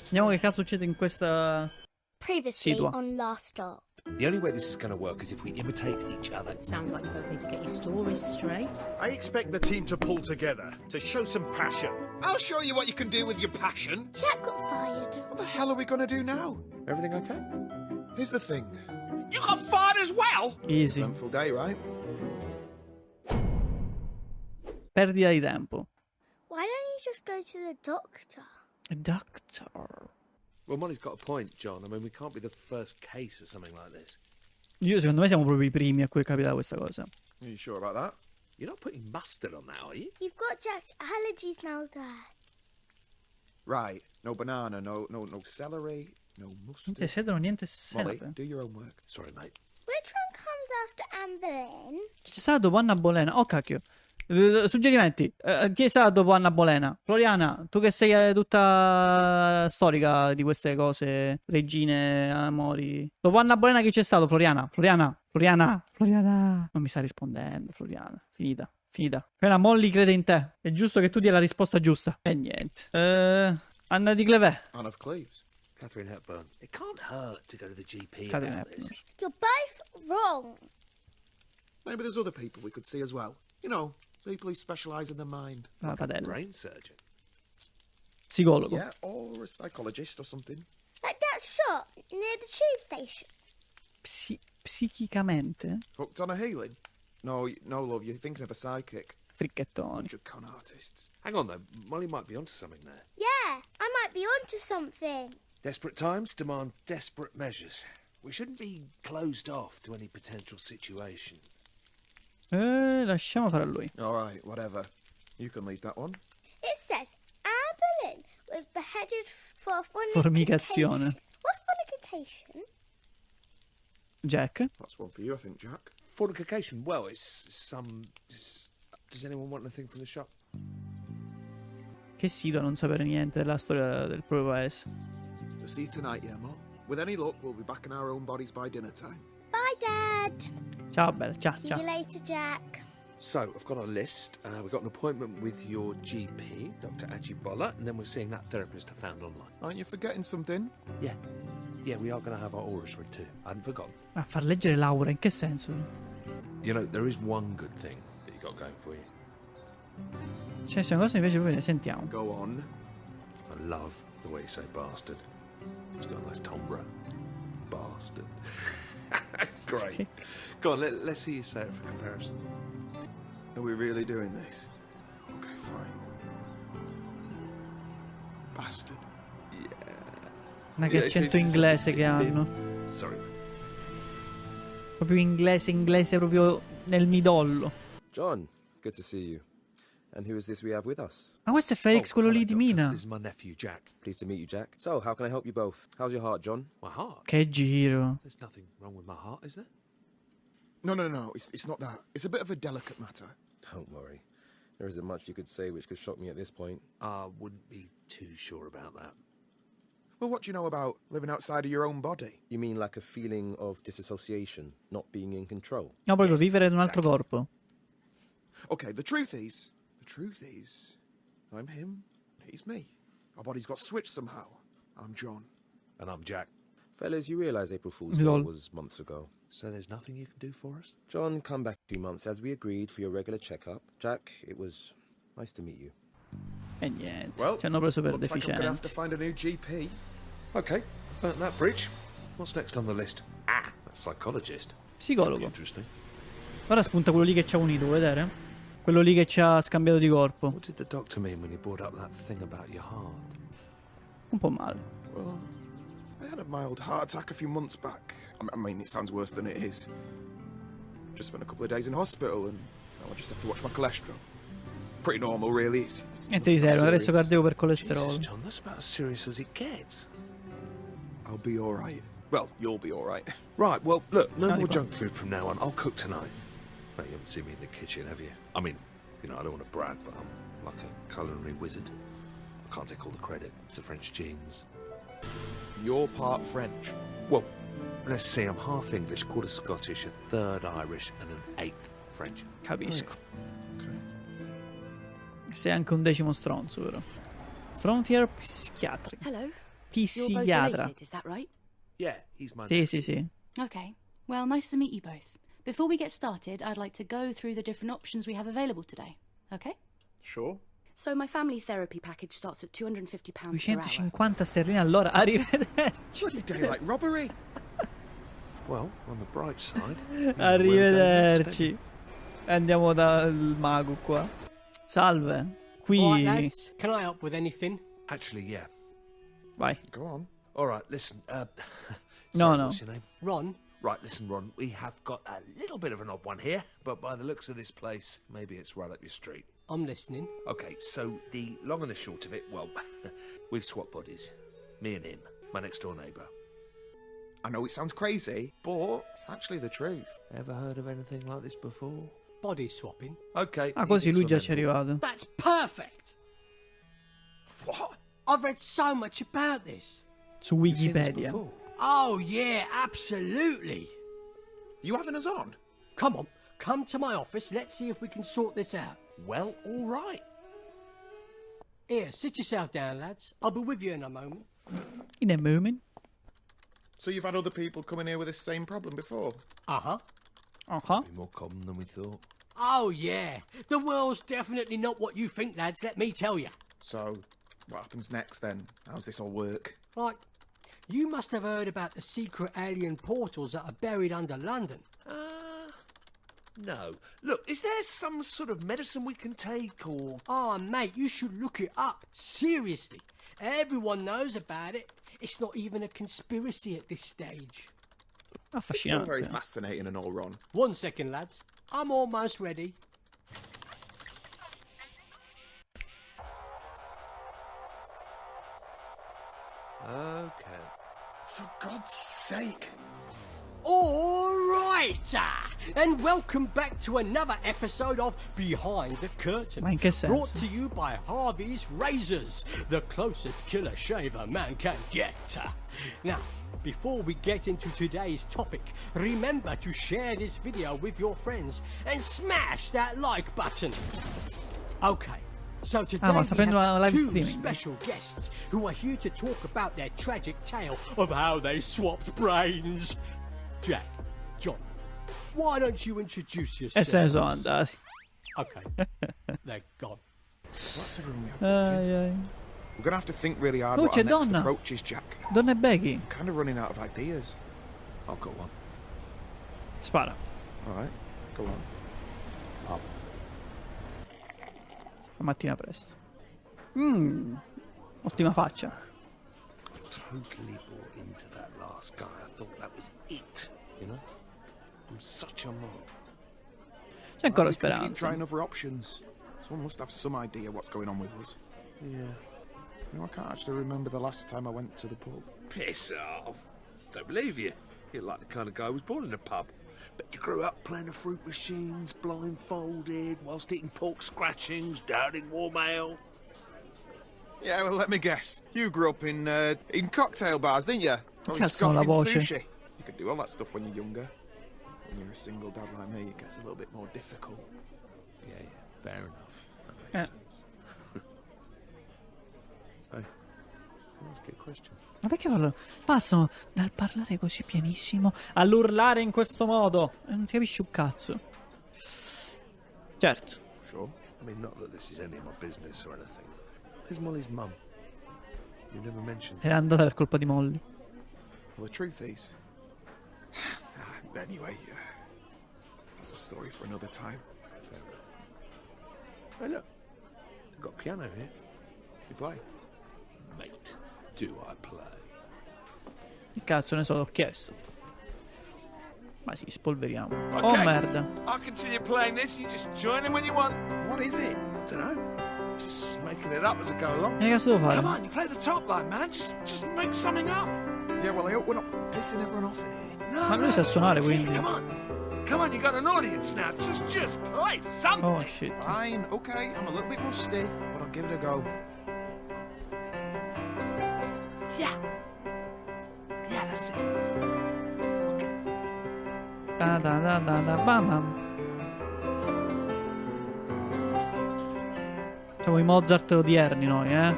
Vediamo che cazzo succede in questa situa. On Last Stop. The only way this is going to work is if we imitate each other. Sounds like you both need to get your stories straight. I expect the team to pull together, to show some passion. I'll show you what you can do with your passion. Jack got fired. What the hell are we going to do now? Everything okay? Here's the thing. You got fired as well? Easy. Eventful day, right? Perdita di tempo. Why don't you just go to the doctor? Doctor. Well, Molly's got a point, John. I mean, we can't be the first case of something like this. Io secondo me siamo proprio i primi a cui è capitata questa cosa. Are you sure about that? You're not putting mustard on that, are you? You've got Jack's allergies now, Dad. Right. No banana, no celery, no mustard. Niente sedano, niente Molly, senape. do your homework. Sorry, mate. Which one comes after Anne Boleyn? Chi c'è stato dopo Anna Bolena? Oh cacchio. Suggerimenti. Chi è stato dopo Anna Bolena? Floriana, tu che sei tutta storica di queste cose, regine, amori. Dopo Anna Bolena chi c'è stato? Floriana. Non mi sta rispondendo, Floriana. Finita. Appena Molly crede in te. È giusto che tu dia la risposta giusta. E niente. Anna di Clevé. Anne of Cleves. Catherine Hepburn. It can't hurt to go to the GP Catherine about Hepburn. this. You're both wrong. Maybe there's other people we could see as well. You know, people who specialise in the mind. La padella. Brain surgeon. Psicologo. Yeah, or a psychologist or something. Like that shop near the tube station. Psichicamente? Hooked on a healing? No, love, you're thinking of a psychic. Fricchettoni. Bunch of con artists. Hang on, though. Molly might be onto something there. Yeah, I might be onto something. Desperate times demand desperate measures. We shouldn't be closed off to any potential situation. Lasciamo fare a lui. All right, whatever. You can lead that one. It says Anne Boleyn was beheaded for Formicazione. What's fornication? Jack. That's one for you, I think, Jack. Fornication, well, it's some... Does anyone want anything from the shop? Che sito a non sapere niente della storia del proprio paese. We'll see you tonight, yeah, Mo? With any luck, we'll be back in our own bodies by dinner time. Bye, Dad. Ciao bella, ciao. See you later, Jack. So, I've got a list. We've got an appointment with your GP, Dr. Ajibola, and then we're seeing that therapist I found online. Aren't you forgetting something? Yeah, we are going to have our auras read too. I hadn't forgotten. A far leggere Laura, in che senso? You know, there is one good thing that you got going for you. Cioè, se una cosa mi piace proprio, ne sentiamo. Go on. I love the way you say bastard. It's got a nice timbre. Bastard. Great. Go on, let's see you say it for comparison. Are we really doing this? Okay, fine. Bastard. Ma che accento inglese che hanno. Sorry. Proprio inglese proprio nel midollo. John, good to see you. And who is this we have with us? Ma questo è Felix, quello lì di Mina. This is my nephew, Jack. Pleased to meet you, Jack. So, how can I help you both? How's your heart, John? My heart? Che giro. There's nothing wrong with my heart, is there? No, it's not that. It's a bit of a delicate matter. Don't worry. There isn't much you could say which could shock me at this point. I wouldn't be too sure about that. Well, what do you know about living outside of your own body? You mean like a feeling of disassociation, not being in control? No, proprio vivere in un altro corpo. Okay, the truth is, I'm him, he's me. Our bodies got switched somehow. I'm John. And I'm Jack. Fellas, you realize April Fool's Day Lol. was months ago. So there's nothing you can do for us? John, come back 2 months as we agreed for your regular checkup. Jack, it was nice to meet you. E niente, Well, ci hanno preso per looks like I'm gonna have to deficienti. find a new GP. Okay, burnt that bridge. What's next on the list? Ah, a psychologist. Psicologo. Interesting. Ora spunta quello lì che ci ha unito, vedere? Quello lì che ci ha scambiato di corpo. What did the doctor mean when he brought up that thing about your heart? Un po' male. Well, I had a mild heart attack a few months back. I mean, it sounds worse than it is. Just spent a couple of days in hospital and now I just have to watch my cholesterol. Pretty normal, really. It's Niente di serio, un arresto serious. cardiaco per Jesus, colesterolo. John, that's about as serious as it gets. I'll be all right. Well, you'll be all right. Right, well, look, no Can't more you junk food from now on. I'll cook tonight. Well, you haven't seen me in the kitchen, have you? I mean, you know, I don't want to brag, but I'm like a culinary wizard. I can't take all the credit. It's the French genes. You're part French. Well, let's see, I'm half English, quarter Scottish, a third Irish, and an eighth French. Capisco. Okay. Sei anche un decimo stronzo, vero? Frontier psichiatri. Hello. You're both Psichiatra. related, is that right? Yeah, he's my Sì, sì, sì. Okay. Well, nice to meet you both. Before we get started, I'd like to go through the different options we have available today. Okay? Sure. So my family therapy package starts at £250 per hour. 250 sterline all'ora. Arrivederci. Bloody daylight robbery. Well, on the bright side. you know, Arrivederci. Andiamo dal mago qua. Salve. Qui. Alright, lads. Can I help with anything? Actually, yeah. Vai. Go on. All right, listen. No, sorry, no. What's your name? Ron? Right, listen, Ron. We have got a little bit of an odd one here, but by the looks of this place, maybe it's right up your street. I'm listening. Okay, so the long and the short of it, well, we've swapped bodies. Me and him, my next door neighbour. I know it sounds crazy, but it's actually the truth. Ever heard of anything like this before? Body swapping. Okay. Ah, così lui già ci è easy to remember. arrivato. That's perfect! What? I've read so much about this. Su You've seen this Wikipedia. before? Oh, yeah, absolutely. You having us on? Come on, come to my office. Let's see if we can sort this out. Well, all right. Here, sit yourself down, lads. I'll be with you in a moment. In a moment. So you've had other people coming here with this same problem before? Uh-huh. Uh-huh. Be more common than we thought. Oh, yeah. The world's definitely not what you think, lads, let me tell you. So, what happens next then? How's this all work? Like, you must have heard about the secret alien portals that are buried under London. No. Look, is there some sort of medicine we can take, or... Oh, mate, you should look it up. Seriously. Everyone knows about it. It's not even a conspiracy at this stage. It's still very Affascinante. fascinating and all, Ron. 1 second, lads. I'm almost ready. Okay. For God's sake. All right, and welcome back to another episode of Behind the Curtain. Ma in che senso? Brought to you by Harvey's Razors, the closest killer shaver man can get. Now, before we get into today's topic, remember to share this video with your friends and smash that like button. Okay. So today ma we sta facendo una have live two streaming. special guests who are here to talk about their tragic tale of how they swapped brains. Jack, John, why don't you introduce E se ne yourself? sono andati. Okay, they're gone. What's everyone we have booked in? Ai, ai. We're gonna have to think really hard Oh, what c'è our next donna. approach is, Jack. Donna e Becky. Kind of running out of ideas. I've got one. Spara. All right, go on. La mattina presto. Ottima faccia. Totally bought into that last guy. I thought that was it, you know? It was such a mob. C'è ancora We can keep speranza. trying other options. Someone must have some idea what's going on with us. Yeah. No, I can't actually remember the last time I went to the pub. Piss off. Don't believe you. You're like the kind of guy who was born in a pub. But you grew up playing the fruit machines, blindfolded, whilst eating pork scratchings, downing warm ale. Yeah, well, let me guess. You grew up in cocktail bars, didn't you? Probably Cazzo, la scoffing voce. sushi. You could do all that stuff when you're younger. When you're a single dad like me, it gets a little bit more difficult. Yeah, fair enough. Eh. Hey, that's a good question. Ma perché passano dal parlare così pianissimo all'urlare in questo modo? E non si capisce un cazzo. Certo. Sure. I mean, not that this is any of my business or anything. Where's Molly's mum? You never mentioned. Era andata per colpa di Molly. Well, the truth is... anyway, that's a story for another time. Hey, look. They've got a piano here. You play? Mate, do I play? Che cazzo ne so, l'ho chiesto. Ma sì, spolveriamo. Oh Okay. merda. I'll continue playing this. You just join in when you want. What is it? Dunno. Just making it up as I go along. Che cazzo devo Come fare? on, you play the top line, man. Just make something up. Yeah, well, I hope we're not pissing everyone off in here. No, Ma lui sa suonare, that's it. quindi. Come on. Come on, you got an audience now. Just play something. Oh shit. Fine, okay, I'm a little bit rusty, but I'll give it a go. Yeah. Yeah, that's it. Da da da da da bam. Siamo i Mozart odierni noi, eh?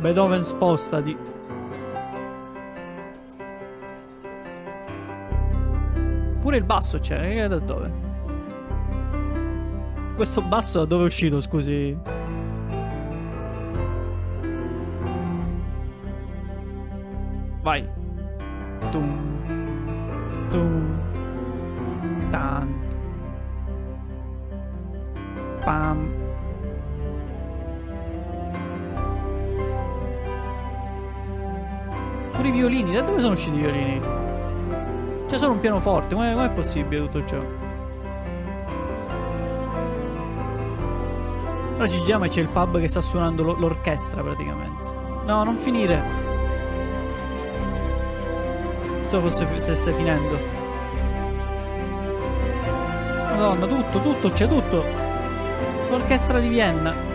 Beethoven spostati. Pure il basso c'è, da dove? Questo basso da dove è uscito, scusi? Vai. Tum. Tum. Tan. Pam. Pure i violini, da dove sono usciti i violini? C'è solo un pianoforte, com'è possibile tutto ciò? Ora ci giriamo e c'è il pub che sta suonando l'orchestra praticamente. No, non finire. Non so se stai finendo. Madonna, tutto, c'è tutto. L'orchestra di Vienna.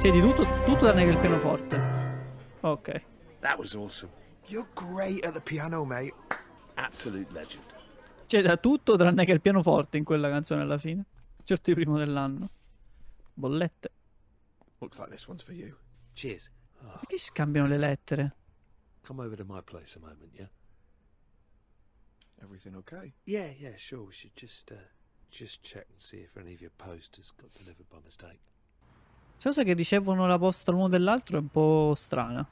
Di tutto tranne che il pianoforte. Ok. That was awesome. You're great at the piano, mate. Absolute legend. C'è da tutto tranne che il pianoforte in quella canzone alla fine. Certo, il primo dell'anno. Bollette. Looks like this one's for you. Cheers. Oh, Perché scambiano le lettere? come over to my place a moment, yeah? Everything okay? Yeah, sure. We should just check and see if any of your posters got delivered by mistake. Questa cosa che ricevono la posta l'uno dell'altro è un po' strana.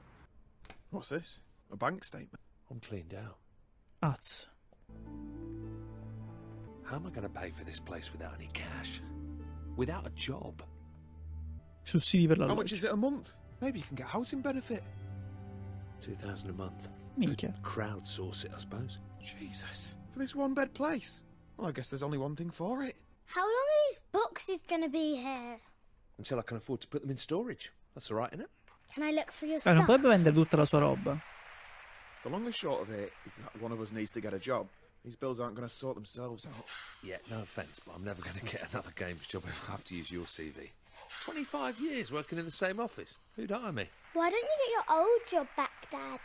What's this? A bank statement? I'm cleaned out. Az. How am I going to pay for this place without any cash? Without a job? Sussidi per la How much luce. is it a month? Maybe you can get housing benefit. 2,000 a month. Minchia. Crowdsource it, I suppose. Jesus. For this one bed place? Well, I guess there's only one thing for it. How long are these boxes gonna be here? Until I can afford to put them in storage. That's all right, isn't it? Can I look for your Non stuff? potrebbe vendere tutta la sua roba. The long and short of it is that one of us needs to get a job. These bills aren't going to sort themselves out. Yeah, no offence, but I'm never going to get another games job if I have to use your CV. 25 years working in the same office. Who'd hire me? Why don't you get your old job back, Dad?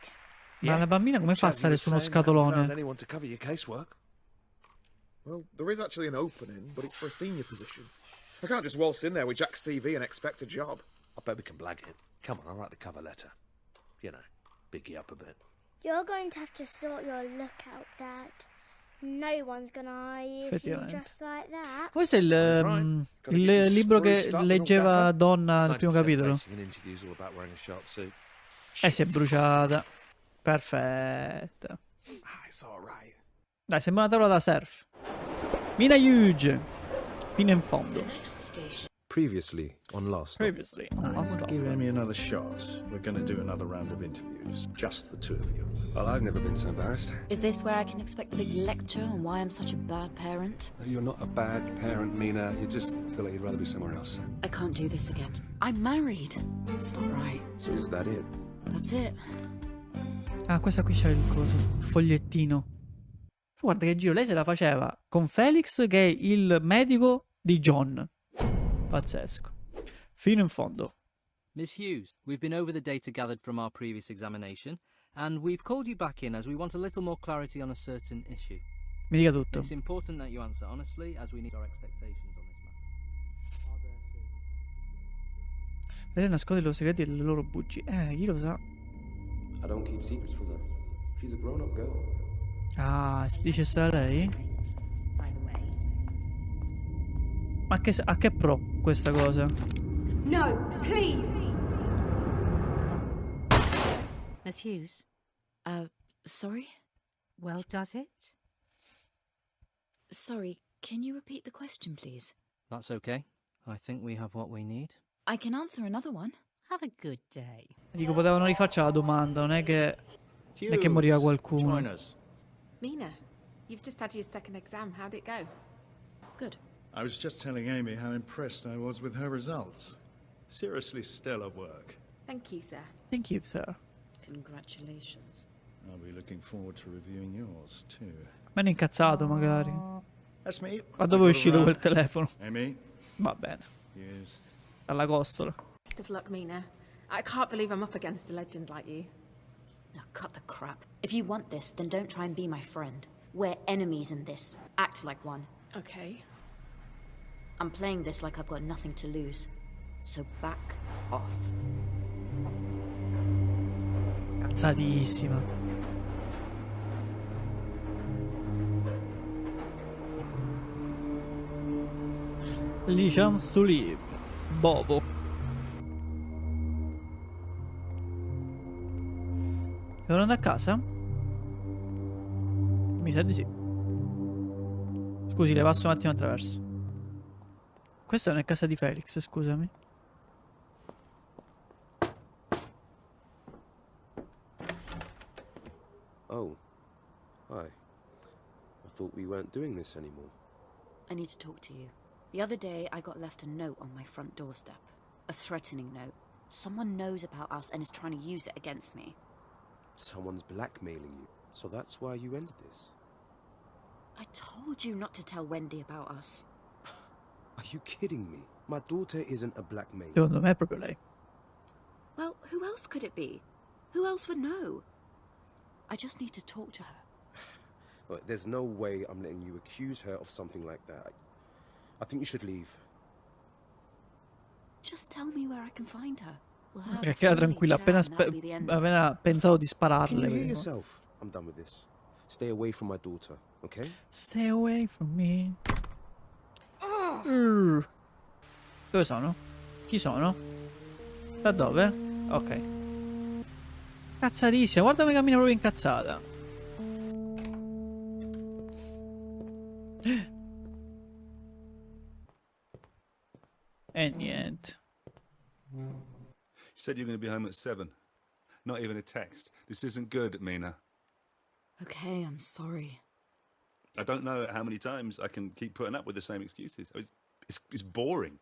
Ma la bambina come fa a stare su uno Found scatolone? anyone to cover your casework? Well, there is actually an opening, but it's for a senior position. I can't just waltz in there with Jack's CV and expect a job. I bet we can blag it. Come on, I'll write the cover letter. You know, big you up a bit. You're going to have to sort your look out, Dad. No one's gonna hire you if you Effettivamente. dress like that. Questo è il libro che leggeva Donna nel primo capitolo. Si è bruciata. Perfetta. It's all right. Dai, sembra una tavola da surf. Mina huge. Fino in fondo. Previously on Last. Previously on Lascia. Give Amy another shot. We're going to do another round of interviews. Just the two of you. Well, I've never been so embarrassed. Is this where I can expect the big lecture on why I'm such a bad parent? You're not a bad parent, Mina. You just feel like you'd rather be somewhere else. I can't do this again. I'm married. It's not right. So is that it? That's it. Ah, questa qui c'è il coso. Il fogliettino. Guarda che giro, lei se la faceva con Felix che è il medico di John. Pazzesco. Fino in fondo. Miss Hughes, we've been over the data gathered from our previous examination, and we've called you back in as we want a little more clarity on a certain issue. Mi dica tutto. It's important that you answer honestly, as we need our expectations on this matter. Lei nasconde i loro segreti e le loro bugie. Chi lo sa? I don't keep secrets from her. She's a grown-up girl. Ah, si dice sta lei? Ma a che pro questa cosa? No, please! Miss Hughes? Sorry? Well, does it? Sorry, can you repeat the question, please? That's okay. I think we have what we need. I can answer another one. Have a good day. Dico, potevano rifaccia la domanda, non è che moriva qualcuno. Join us. Mina, you've just had your second exam. How'd it go? Good. I was just telling Amy how impressed I was with her results. Seriously stellar work. Thank you, sir. Thank you, sir. Congratulations. I'll be looking forward to reviewing yours, too. Me ne incazzato, magari. That's me. Ma dove è uscito quel telefono? Amy? Va bene. Yes. Dalla costola. Best of luck, Mina. I can't believe I'm up against a legend like you. Now cut the crap. If you want this, then don't try and be my friend. We're enemies in this. Act like one. Okay. I'm playing this like I've got nothing to lose. So back off. Cazzatissima. License to live. Bobo. Devo andare a casa? Mi sa di sì. Scusi, le passo un attimo attraverso. Questa non è casa di Felix, scusami. Oh. Hi. I thought we weren't doing this anymore. I need to talk to you. The other day, I got left a note on my front doorstep. A threatening note. Someone knows about us and is trying to use it against me. Someone's blackmailing you. So that's why you ended this. I told you not to tell Wendy about us. Are you kidding me? My daughter isn't a blackmailer. Secondo me è proprio lei. Well, who else could it be? Who else would know? I just need to talk to her. Well, there's no way I'm letting you accuse her of something like that. I think you should leave. Just tell me where I can find her. We'll have Perché era tranquilla, appena pensavo di spararle. Can you hear yourself? I'm done with this. Stay away from my daughter, okay? Stay away from me. Dove sono? Chi sono? Da dove? Ok. Cazzatissima, guarda come cammina proprio incazzata. E niente. You said you were going to be home at 7. Not even a text. This isn't good, Mina. Okay, I'm sorry. I don't know how many times I can keep putting up with the same excuses. It's boring.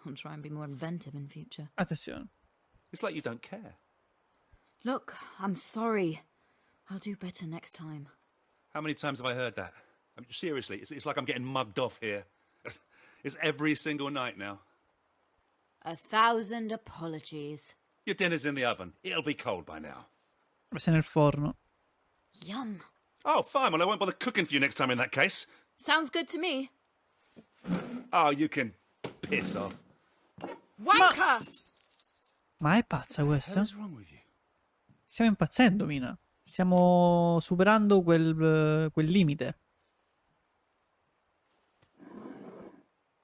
I'll try and be more inventive in future. Attenzione. It's like you don't care. Look, I'm sorry. I'll do better next time. How many times have I heard that? I mean, seriously, it's like I'm getting mugged off here. It's every single night now. 1,000 apologies. Your dinner's in the oven. It'll be cold by now. Sei nel forno. Yum. Oh, fine. Well, I won't bother cooking for you next time in that case. Sounds good to me. Oh, you can piss off. Wanker! Ma è pazza questa? What's wrong with you? Stiamo impazzendo, Mina. Stiamo superando quel limite.